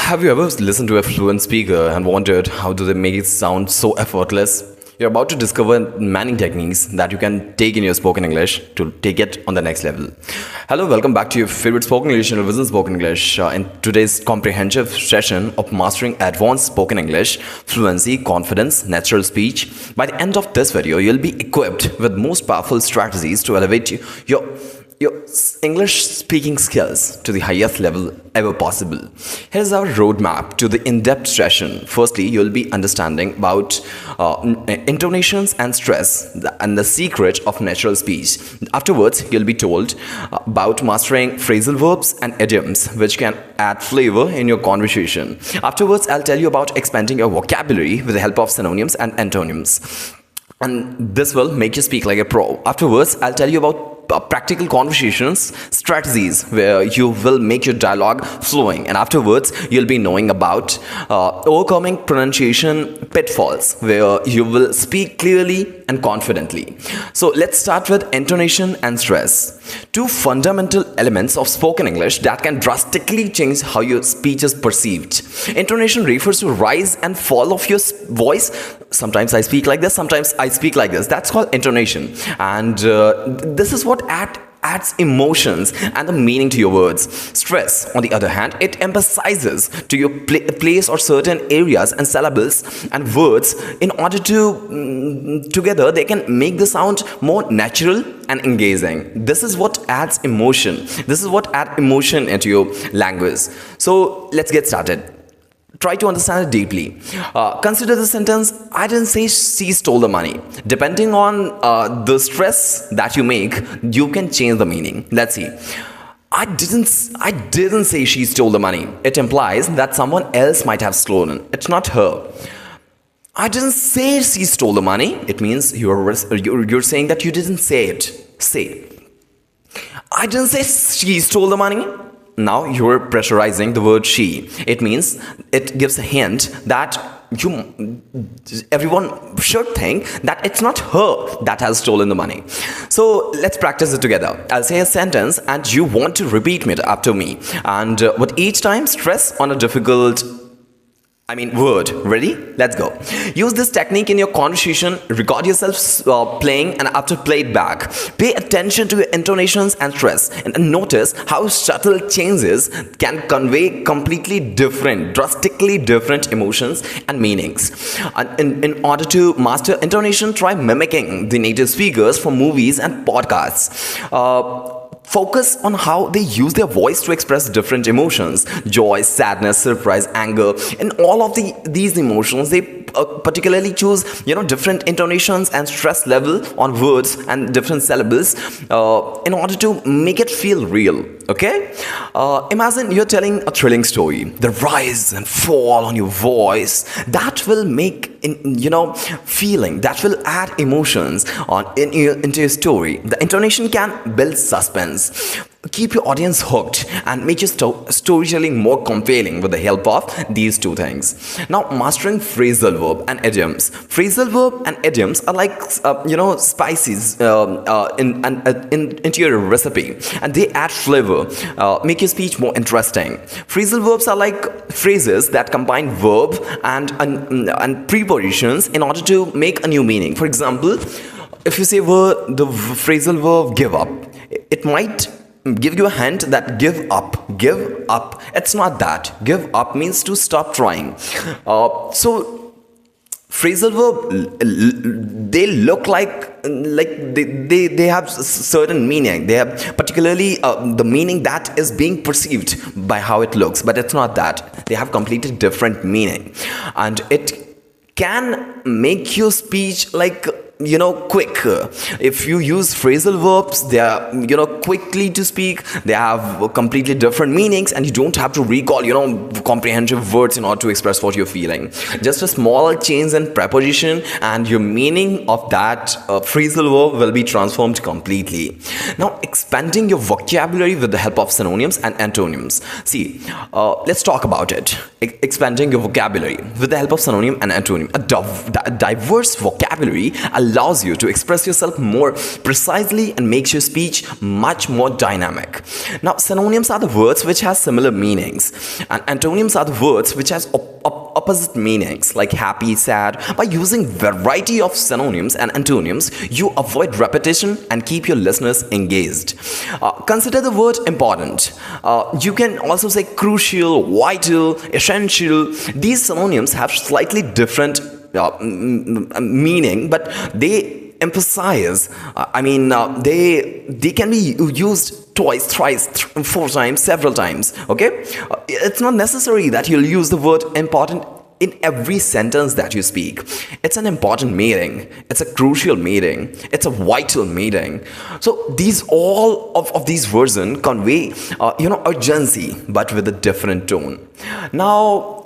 Have you ever listened to a fluent speaker and wondered how do they make it sound so effortless? You're about to discover many techniques that you can take in your spoken English to take it on the next level. Hello, welcome back to your favorite spoken English and revision spoken English. In today's comprehensive session of mastering advanced spoken English, fluency, confidence, natural speech. By the end of this video, you'll be equipped with most powerful strategies to elevate your English speaking skills to the highest level ever possible. Here's our roadmap to the in-depth session. Firstly, you'll be understanding about intonations and stress and the secret of natural speech. Afterwards, you'll be told about mastering phrasal verbs and idioms, which can add flavor in your conversation. Afterwards, I'll tell you about expanding your vocabulary with the help of synonyms and antonyms. And this will make you speak like a pro. Afterwards, I'll tell you about practical conversations strategies where you will make your dialogue flowing, and afterwards you'll be knowing about overcoming pronunciation pitfalls where you will speak clearly and confidently. So let's start with intonation and stress, two fundamental elements of spoken English that can drastically change how your speech is perceived. Intonation refers to rise and fall of your voice. Sometimes I speak like this, sometimes I speak like this. That's called intonation, and this is what adds emotions and the meaning to your words. Stress, on the other hand, it emphasizes to your place or certain areas and syllables and words in order to together they can make the sound more natural and engaging. This is what adds emotion. This is what adds emotion into your language. So let's get started. Try to understand it deeply. Consider the sentence, I didn't say she stole the money. Depending on the stress that you make, you can change the meaning. Let's see. I didn't say she stole the money. It implies that someone else might have stolen. It's not her. I didn't say she stole the money. It means you're saying that you didn't say it. Say. I didn't say she stole the money. Now you're pressurizing the word she. It means it gives a hint that everyone should think that it's not her that has stolen the money. So let's practice it together. I'll say a sentence and you want to repeat it after me. And with each time, stress on a difficult word. Ready? Let's go. Use this technique in your conversation. Record yourself playing and after play it back. Pay attention to your intonations and stress and notice how subtle changes can convey completely different, drastically different emotions and meanings. And in order to master intonation, try mimicking the native speakers from movies and podcasts. Focus on how they use their voice to express different emotions, joy, sadness, surprise, anger. In all of these emotions, they particularly choose different intonations and stress level on words and different syllables in order to make it feel real. Okay? Imagine you're telling a thrilling story. The rise and fall on your voice, that will make feeling, that will add emotions into your story. The intonation can build suspense, keep your audience hooked, and make your storytelling more compelling with the help of these two things. Now, mastering phrasal verb and idioms. Phrasal verb and idioms are like spices into your recipe, and they add flavor, make your speech more interesting. Phrasal verbs are like phrases that combine verb and prepositions in order to make a new meaning. For example, if you say the phrasal verb give up, it might give you a hint that give up. It's not that. Give up means to stop trying. So phrasal verb, they look like they have certain meaning. They have particularly the meaning that is being perceived by how it looks, but it's not that. They have completely different meaning, and it can make your speech quick. If you use phrasal verbs, they are quickly to speak. They have completely different meanings, and you don't have to recall comprehensive words in order to express what you're feeling. Just a small change in preposition, and your meaning of that phrasal verb will be transformed completely. Now, expanding your vocabulary with the help of synonyms and antonyms. See, let's talk about it. Expanding your vocabulary with the help of synonym and antonym. A diverse vocabulary allows you to express yourself more precisely and makes your speech much more dynamic. Now, synonyms are the words which have similar meanings, and antonyms are the words which has opposite meanings, like happy, sad. By using variety of synonyms and antonyms, you avoid repetition and keep your listeners engaged. Consider the word important. You can also say crucial, vital, essential. These synonyms have slightly different meaning, but they emphasize, they can be used twice, thrice, four times, several times. Okay, it's not necessary that you'll use the word important in every sentence that you speak. It's an important meaning, it's a crucial meaning, it's a vital meaning. So all of these versions convey urgency, but with a different tone. Now,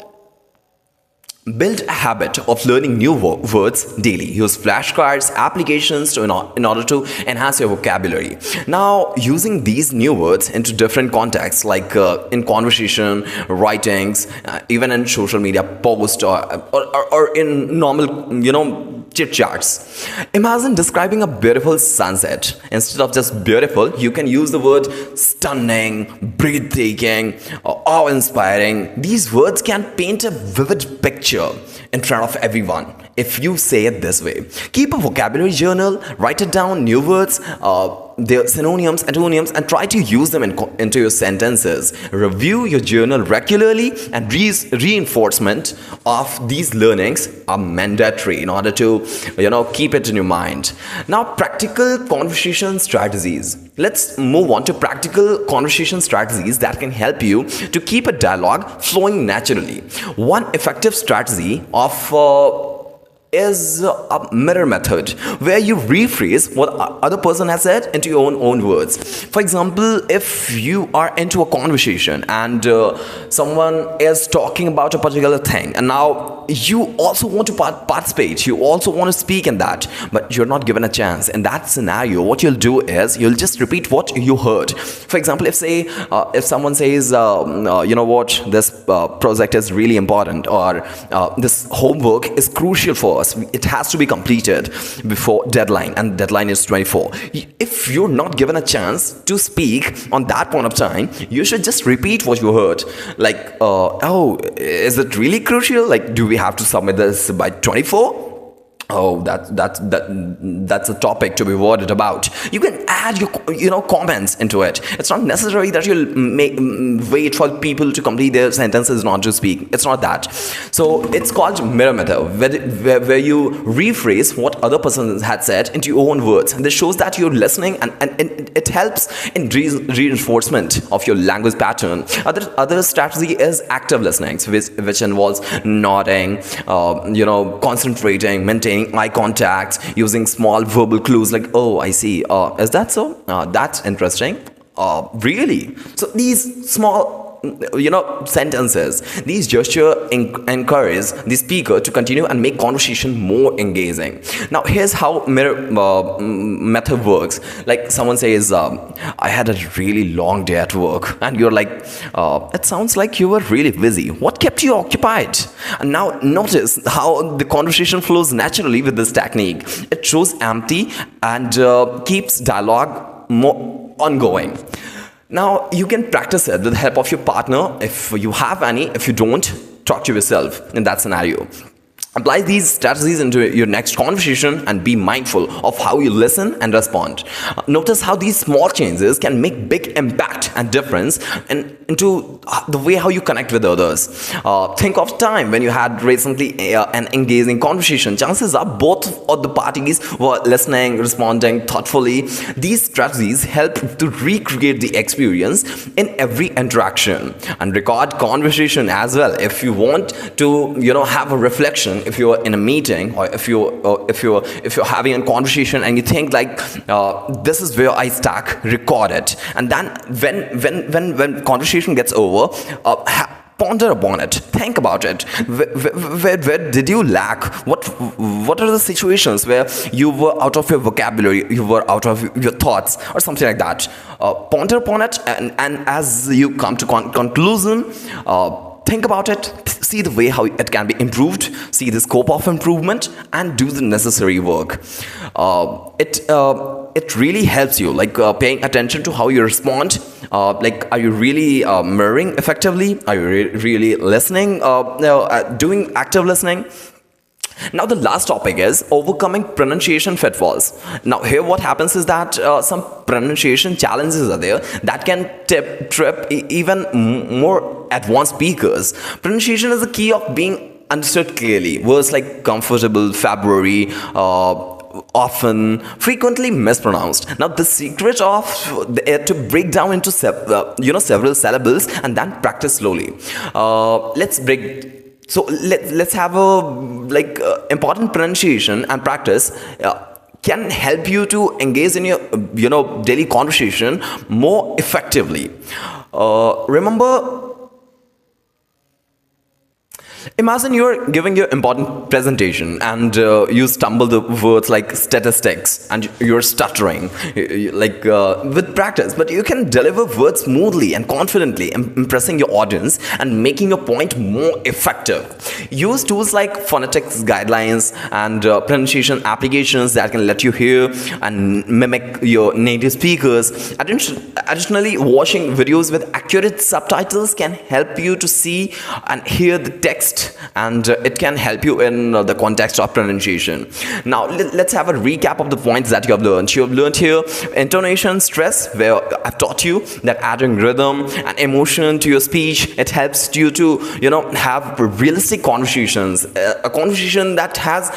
build a habit of learning new words daily. Use flashcards, applications in order to enhance your vocabulary. Now, using these new words into different contexts, like in conversation, writings, even in social media posts, or in normal, chit-chats. Imagine describing a beautiful sunset. Instead of just beautiful, you can use the word stunning, breathtaking, awe-inspiring. These words can paint a vivid picture in front of everyone if you say it this way. Keep a vocabulary journal, write it down, new words, their synonyms, antonyms, and try to use them into your sentences. Review your journal regularly, and reinforcement of these learnings are mandatory in order to keep it in your mind. Now, practical conversation strategies. Let's move on to practical conversation strategies that can help you to keep a dialogue flowing naturally. One effective strategy is a mirror method, where you rephrase what other person has said into your own words. For example, if you are into a conversation and someone is talking about a particular thing, and now you also want to participate, you also want to speak in that, but you're not given a chance. In that scenario, what you'll do is you'll just repeat what you heard. For example, if someone says, this project is really important, or this homework is crucial for us, it has to be completed before deadline, and deadline is 24. If you're not given a chance to speak on that point of time, you should just repeat what you heard, like, is it really crucial, like, do we have to submit this by 24? Oh, that's a topic to be worried about. You can add your comments into it. It's not necessary that you'll wait for people to complete their sentences not to speak. It's not that. So it's called mirror method, where you rephrase what other person had said into your own words. And this shows that you're listening, and it helps in reinforcement of your language pattern. Other strategy is active listening, which involves nodding, concentrating, maintaining eye contact, using small verbal clues like, oh, I see, is that so? That's interesting. Really? So these small sentences, these gestures encourage the speaker to continue and make conversation more engaging. Now, here's how mirror method works. Like, someone says, I had a really long day at work, and you're like, it sounds like you were really busy. What kept you occupied? And now notice how the conversation flows naturally with this technique. It shows empathy and keeps dialogue more ongoing. Now, you can practice it with the help of your partner if you have any. If you don't, talk to yourself in that scenario. Apply these strategies into your next conversation and be mindful of how you listen and respond. Notice how these small changes can make big impact and difference into the way how you connect with others. Think of time when you had recently an engaging conversation. Chances are both of the parties were listening, responding thoughtfully. These strategies help to recreate the experience in every interaction, and record conversation as well. If you want to, have a reflection, if you're in a meeting, or if you're having a conversation and you think like, this is where I stuck, record it. And then when conversation gets over, ponder upon it, think about it. Where did you lack? What are the situations where you were out of your vocabulary, you were out of your thoughts, or something like that? Ponder upon it, and as you come to conclusion, think about it, see the way how it can be improved, see the scope of improvement, and do the necessary work. It really helps you, like paying attention to how you respond. Like, are you really mirroring effectively? Are you really listening? Doing active listening? Now the last topic is overcoming pronunciation pitfalls. Now here what happens is that some pronunciation challenges are there that can trip even more advanced speakers. Pronunciation is the key of being understood clearly. Words like comfortable, February, often, frequently mispronounced. Now the secret of to break down into several syllables and then practice slowly. Let's have a important pronunciation and practice can help you to engage in your daily conversation more effectively. Remember, imagine you're giving your important presentation and you stumble the words like statistics and you're stuttering with practice, but you can deliver words smoothly and confidently, impressing your audience and making your point more effective. Use tools like phonetics guidelines and pronunciation applications that can let you hear and mimic your native speakers. Additionally, watching videos with accurate subtitles can help you to see and hear the text, and it can help you in the context of pronunciation. Now let's have a recap of the points that you have learned. You have learned here intonation, stress, where I've taught you that adding rhythm and emotion to your speech, it helps you to have realistic conversations, a conversation that has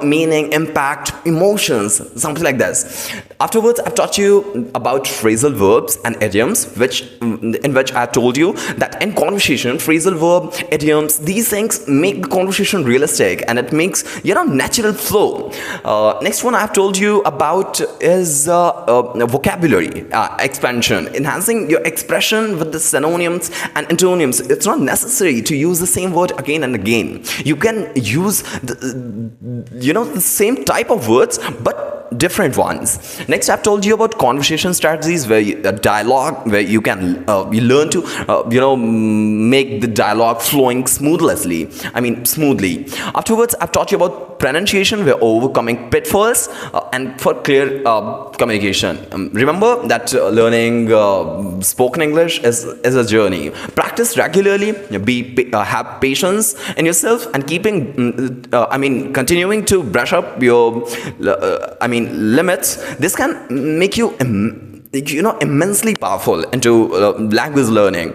meaning, impact, emotions, something like this. Afterwards, I've taught you about phrasal verbs and idioms, in which I told you that in conversation, phrasal verb, idioms, these things make the conversation realistic and it makes natural flow. Next one I've told you about is vocabulary expansion, enhancing your expression with the synonyms and antonyms. It's not necessary to use the same word again and again. You can use the same type of words but different ones. Next, I've told you about conversation strategies, where dialogue, where you can you learn to make the dialogue flowing smoothly. Afterwards, I've taught you about pronunciation, where overcoming pitfalls and for clear communication. Remember that learning spoken English is a journey. Practice regularly. Have patience in yourself and continuing to brush up your limits. This can make you immensely powerful into language learning.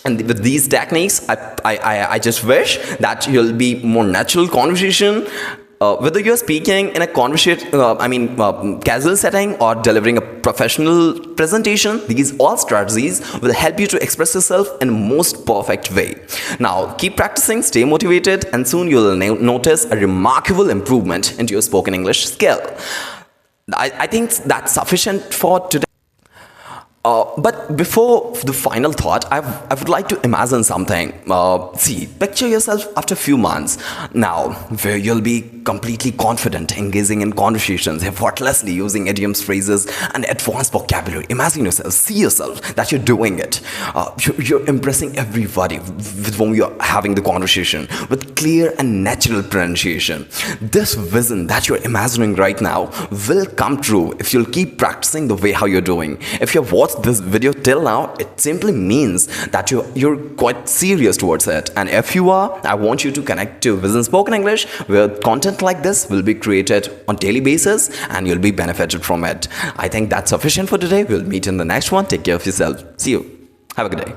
And with these techniques, I just wish that you'll be more natural conversation. Whether you're speaking in a casual setting or delivering a professional presentation, these all strategies will help you to express yourself in the most perfect way. Now, keep practicing, stay motivated, and soon you'll notice a remarkable improvement into your spoken English skill. I think that's sufficient for today. But before the final thought, I would like to imagine something. Picture yourself after a few months now, where you'll be completely confident, engaging in conversations, effortlessly using idioms, phrases, and advanced vocabulary. Imagine yourself, see yourself that you're doing it. You're impressing everybody with whom you're having the conversation with clear and natural pronunciation. This vision that you're imagining right now will come true if you'll keep practicing the way how you're doing. If you've watched this video till now, it simply means that you're quite serious towards it. And if you are, I want you to connect to Vision Spoken English, where content like this will be created on daily basis and you'll be benefited from it. I think that's sufficient for today. We'll meet in the next one. Take care of yourself. See you. Have a good day.